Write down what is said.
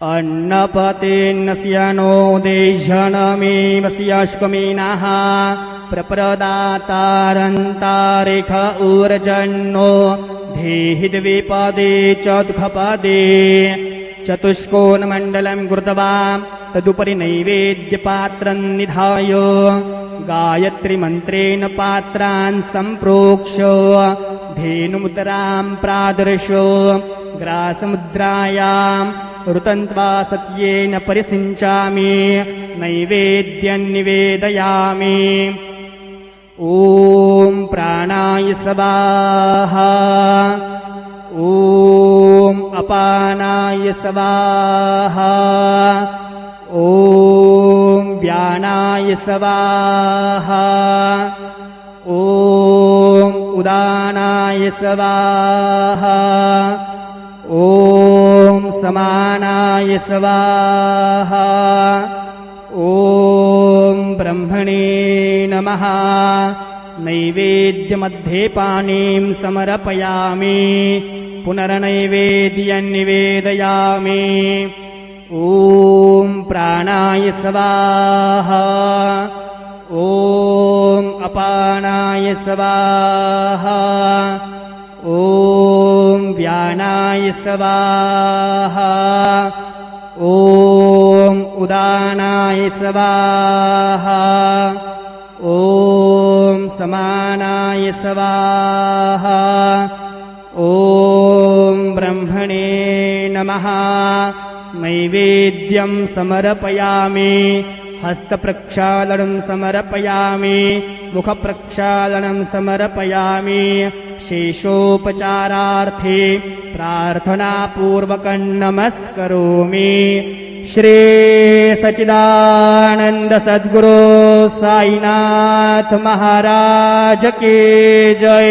अन्नपतेन्नस्यानो देशनमेवस्याश्कमीनाः प्रप्रदातारन्तारेख ऊर्जन्नो धेहि द्विपदे च दुःखपदे चतुष्कोणमण्डलं कृत्वा तदुपरि नैवेद्यपात्रं निधाय गायत्रीमन्त्रेण पात्रान् सम्प्रोक्ष्य धेनुमुद्रां प्रादर्श्य ग्रासमुद्रायां ऋतन्त्वा सत्येन परिसिञ्चामि नैवेद्यं निवेदयामि। ॐ प्राणाय स्वाहा ॐ अपानाय स्वाहा ॐ व्यानाय स्वाहा ॐ उदानाय स्वाहा ॐ समानाय स्वाहा ॐ ब्रह्मणे नमः। नैवेद्यमध्ये पानीं समर्पयामि पुनर्नैवेद्यं निवेदयामि। ॐ प्राणाय स्वाहा ॐ अपानाय स्वाहा ॐ व्यानाय स्वाहा ॐ उदानाय स्वाहा ॐ समानाय स्वाहा ॐ ब्रह्मणे नमः। नैवेद्यं समर्पयामि हस्तप्रक्षालनं समर्पयामि मुखप्रक्षालनं समर्पयामि शेषोपचारार्थे प्रार्थनापूर्वकं नमस्करोमि। श्री सच्चिदानंद सद्गुरु साईनाथ महाराज की जय।